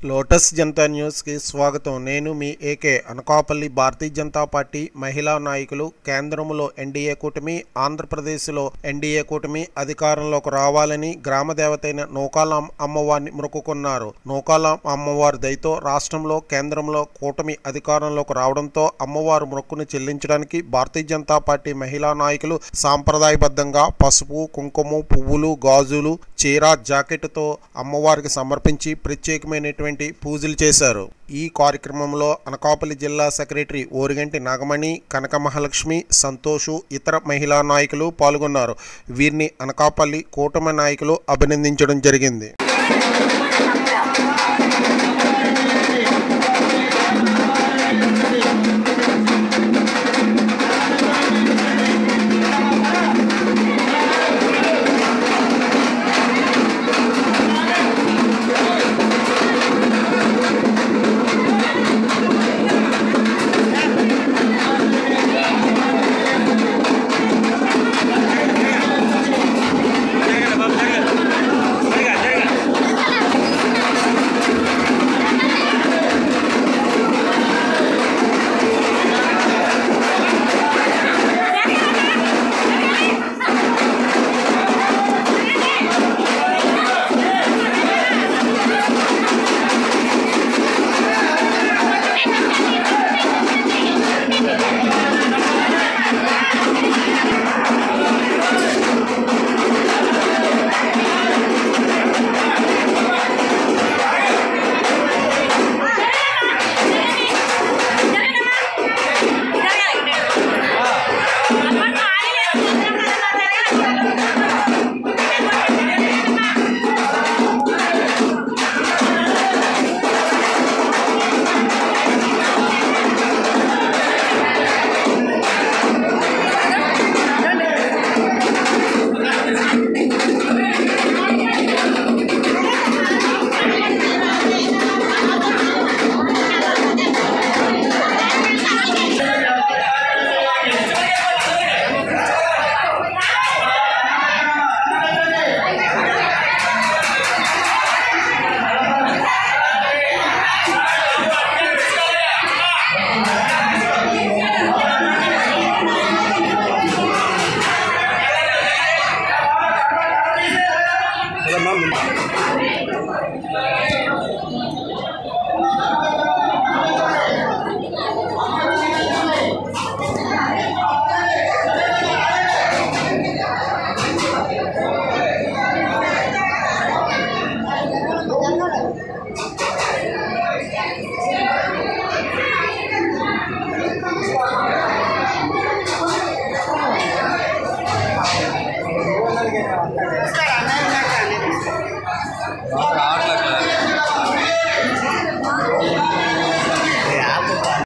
Lotus Janata న్యూస్కి స్వాగతం. నేను మీ ఏకే. అనకాపల్లి భారతీయ జనతా పార్టీ మహిళా నాయకులు కేంద్రంలో ఎన్డీఏ కూటమి, ఆంధ్రప్రదేశ్లో ఎన్డీఏ కూటమి అధికారంలోకి రావాలని గ్రామ దేవతైన నూకాలాం అమ్మవారిని మొక్కుకున్నారు. నూకాలాం అమ్మవారి దయతో రాష్ట్రంలో కేంద్రంలో కూటమి అధికారంలోకి రావడంతో అమ్మవారు మొక్కును చెల్లించడానికి భారతీయ జనతా పార్టీ మహిళా నాయకులు సాంప్రదాయబద్ధంగా పసుపు, కుంకుమ, పువ్వులు, గాజులు, చీర, జాకెట్తో అమ్మవారికి సమర్పించి ప్రత్యేకమైనటువంటి పూజలు చేశారు. ఈ కార్యక్రమంలో అనకాపల్లి జిల్లా సెక్రటరీ ఓరిగంటి నాగమణి, కనక మహాలక్ష్మి, సంతోషు, ఇతర మహిళా నాయకులు పాల్గొన్నారు. వీరిని అనకాపల్లి కూటమి నాయకులు అభినందించడం జరిగింది.